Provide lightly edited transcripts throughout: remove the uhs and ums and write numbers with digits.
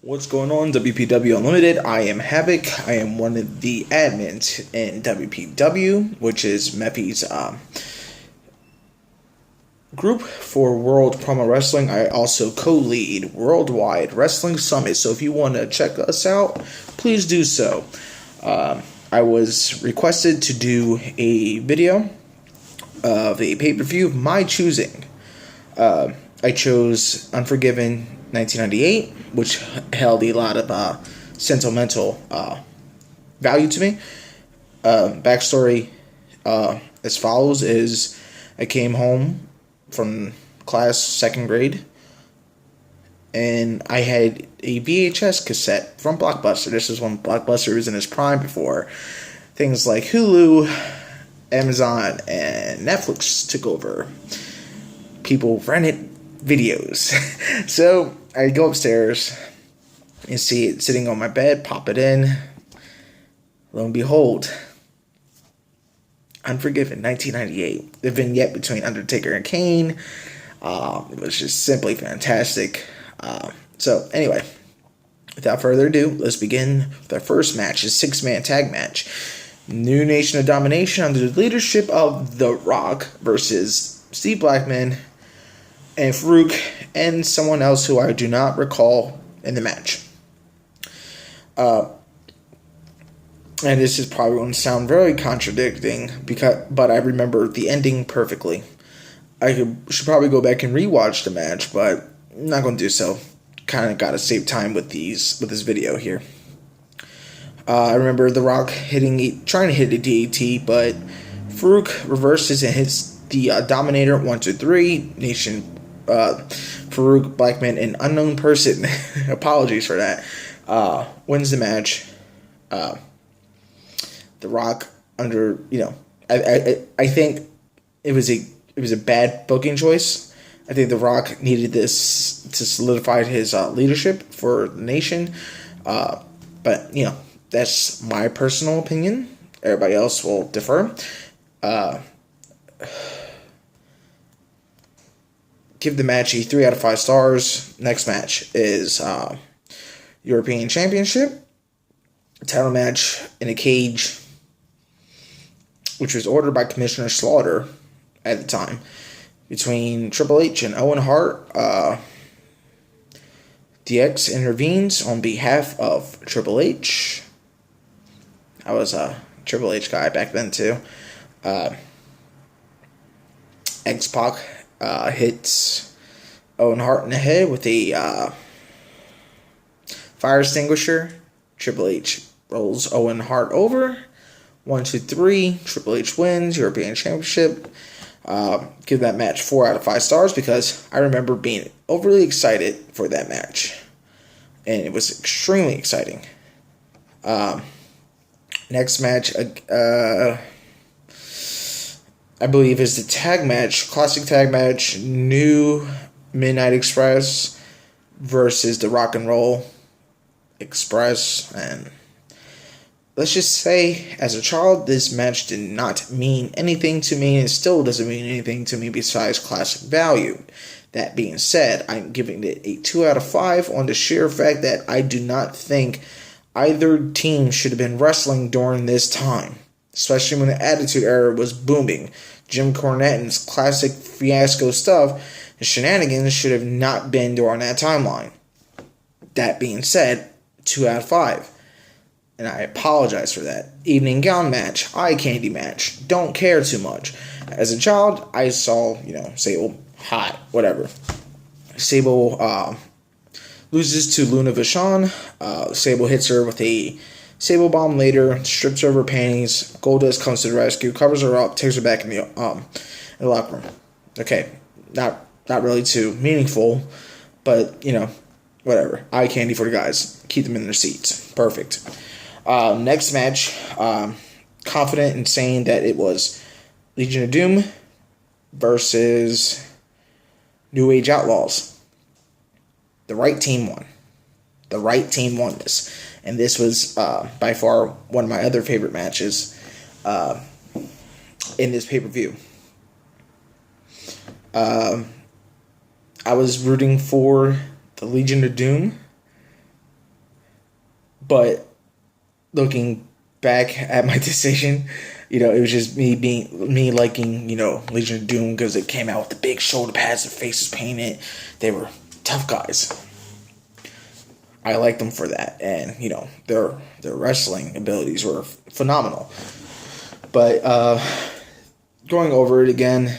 What's going on, WPW Unlimited? I am Havok. I am one of the admins in WPW, which is Mephi's group for World Promo Wrestling. I also co-lead Worldwide Wrestling Summit, so if you want to check us out, please do so. I was requested to do a video of a pay-per-view of my choosing. I chose Unforgiven 1998, which held a lot of sentimental value to me. Backstory as follows is I came home from class, second grade, and I had a VHS cassette from Blockbuster. This is when Blockbuster was in its prime before things like Hulu, Amazon, and Netflix took over. People rented videos. So I go upstairs and see it sitting on my bed, pop it in. Lo and behold, Unforgiven 1998. The vignette between Undertaker and Kane. It was just simply fantastic. So anyway, without further ado, let's begin with our first match, a 6-man tag match. New Nation of Domination under the leadership of The Rock versus Steve Blackman and Farouk and someone else who I do not recall in the match. And this is probably going to sound very contradicting, but I remember the ending perfectly. I should probably go back and rewatch the match, but I'm not going to do so. Kind of got to save time with this video here. I remember The Rock trying to hit a DDT, but Farouk reverses and hits the Dominator 1, 2, 3. Nation, Farouk, Blackman, an unknown person. Apologies for that. Wins the match. The Rock under, I think it was a bad booking choice. I think The Rock needed this to solidify his leadership for the Nation. But, that's my personal opinion. Everybody else will defer. Give the match a 3 out of 5 stars. Next match is European Championship. Title match in a cage, which was ordered by Commissioner Slaughter at the time, between Triple H and Owen Hart. DX intervenes on behalf of Triple H. I was a Triple H guy back then too. X-Pac hits Owen Hart in the head with a fire extinguisher. Triple H rolls Owen Hart over. 1, 2, 3. Triple H wins European Championship. Give that match 4 out of 5 stars because I remember being overly excited for that match. And it was extremely exciting. Next match, I believe, is the tag match, classic tag match, New Midnight Express versus the Rock and Roll Express. And let's just say, as a child, this match did not mean anything to me, and still doesn't mean anything to me besides classic value. That being said, I'm giving it a 2 out of 5 on the sheer fact that I do not think either team should have been wrestling during this time, especially when the Attitude Era was booming. Jim Cornette and his classic fiasco stuff and shenanigans should have not been during that timeline. That being said, 2 out of 5. And I apologize for that. Evening gown match, eye candy match, don't care too much. As a child, I saw, Sable, hot, whatever. Sable loses to Luna Vachon. Sable hits her with a Sable bomb later, strips her of her panties. Goldust comes to the rescue, covers her up, takes her back in the locker room. Okay, not really too meaningful, but, whatever. Eye candy for the guys. Keep them in their seats. Perfect. Next match, confident in saying that it was Legion of Doom versus New Age Outlaws. The right team won. The right team won this. And this was by far one of my other favorite matches in this pay-per-view. I was rooting for the Legion of Doom But looking back at my decision, it was just me liking, Legion of Doom because it came out with the big shoulder pads, their faces painted. They were tough guys. I liked them for that, and their wrestling abilities were phenomenal. But going over it again,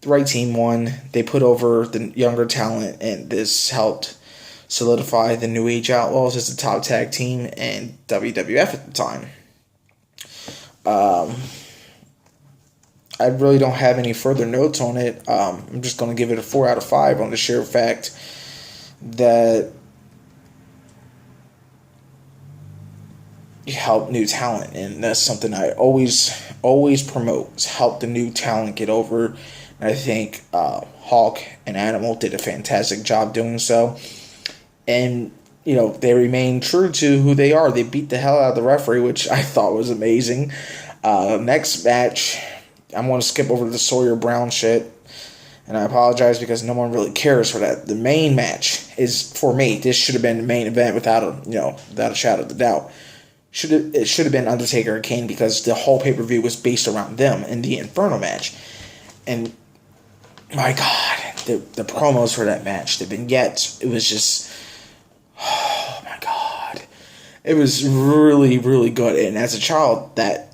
the right team won. They put over the younger talent, and this helped solidify the New Age Outlaws as the top tag team in WWF at the time. I really don't have any further notes on it. I'm just going to give it a 4 out of 5 on the sheer fact that you help new talent, and that's something I always promote, is help the new talent get over. And I think Hawk and Animal did a fantastic job doing so. And, they remain true to who they are. They beat the hell out of the referee, which I thought was amazing. Next match, I'm going to skip over the Sawyer Brown shit. And I apologize because no one really cares for that. The main match is, for me, this should have been the main event without a shadow of a doubt. It should have been Undertaker and Kane because the whole pay-per-view was based around them in the Inferno match. And, my God, the promos for that match, the vignettes, it was just... Oh my God. It was really, really good. And as a child, that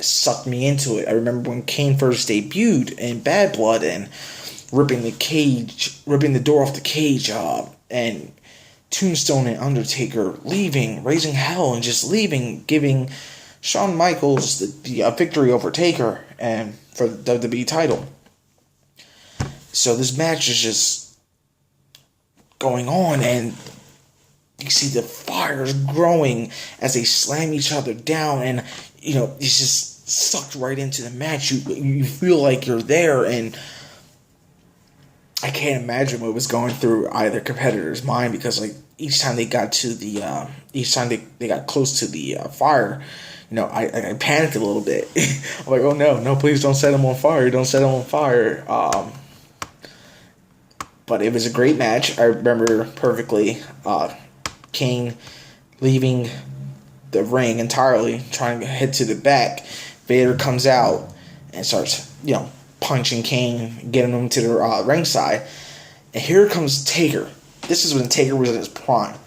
sucked me into it. I remember when Kane first debuted in Bad Blood and ripping the door off the cage, and Tombstone and Undertaker leaving, raising hell and just leaving, giving Shawn Michaels the victory over Taker and for the WWE title. So this match is just going on, and you see the fires growing as they slam each other down, and it's just sucked right into the match. You feel like you're there, and I can't imagine what was going through either competitor's mind, because each time they got to the they got close to the fire, I panicked a little bit. I'm like, oh no, please don't set him on fire, But it was a great match. I remember perfectly Kane leaving the ring entirely, trying to head to the back. Vader comes out and starts, punching Kane, getting him to the ringside. And here comes Taker. This is when Taker was in his prime.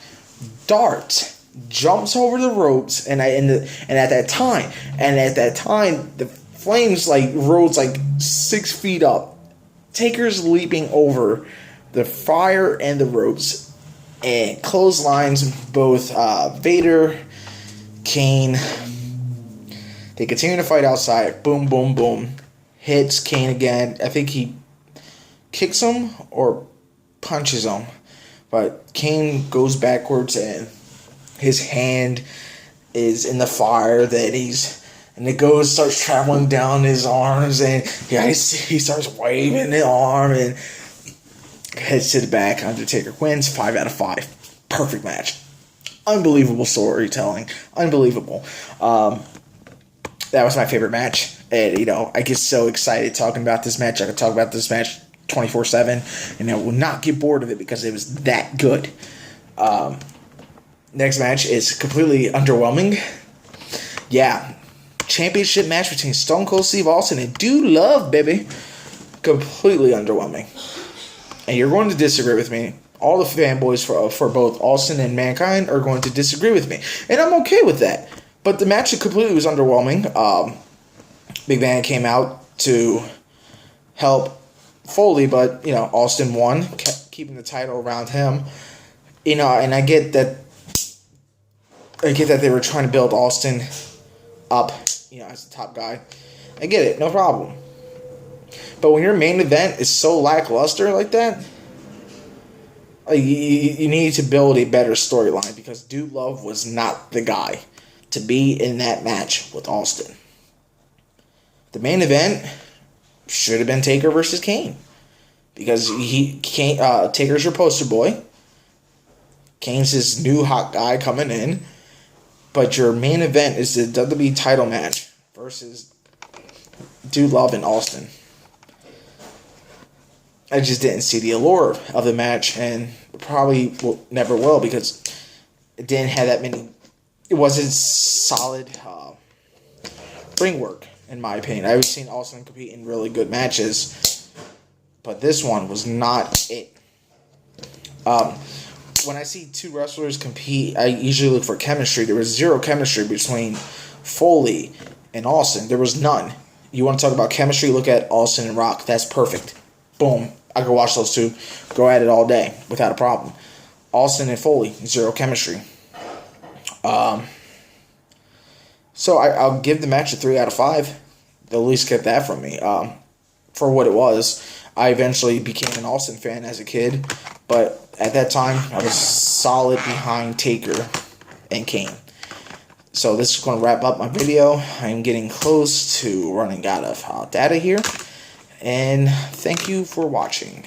Darts, jumps over the ropes, and at that time, the flames rose 6 feet up. Taker's leaping over the fire and the ropes, and clotheslines both Vader, Kane. They continue to fight outside. Boom, boom, boom. Hits Kane again. I think he kicks him or punches him. But Kane goes backwards, and his hand is in the fire and it starts traveling down his arms, and he starts waving the arm and heads to the back. Undertaker wins 5 out of 5. Perfect match. Unbelievable storytelling. Unbelievable. That was my favorite match. And, I get so excited talking about this match. I could talk about this match 24/7, and I will not get bored of it because it was that good. Next match is completely underwhelming. Yeah. Championship match between Stone Cold Steve Austin and Dude Love, baby. Completely underwhelming. And you're going to disagree with me. All the fanboys for both Austin and Mankind are going to disagree with me. And I'm okay with that. But the match completely was underwhelming. Big Van came out to help Foley, but, Austin won, kept keeping the title around him. And I get that they were trying to build Austin up, as the top guy. I get it, no problem. But when your main event is so lackluster like that, you need to build a better storyline, because Dude Love was not the guy to be in that match with Austin. The main event should have been Taker versus Kane, because Taker's your poster boy. Kane's his new hot guy coming in, but your main event is the WWE title match versus Dude Love and Austin. I just didn't see the allure of the match, and probably never will, because It didn't have that many. It wasn't solid ring work, in my opinion. I've seen Austin compete in really good matches, but this one was not it. When I see two wrestlers compete, I usually look for chemistry. There was zero chemistry between Foley and Austin. There was none. You want to talk about chemistry? Look at Austin and Rock. That's perfect. Boom. I could watch those two go at it all day without a problem. Austin and Foley, zero chemistry. So I'll give the match a 3 out of 5. They'll at least get that from me. For what it was, I eventually became an Austin fan as a kid, but at that time, I was solid behind Taker and Kane. So this is going to wrap up my video. I'm getting close to running out of data here, and thank you for watching.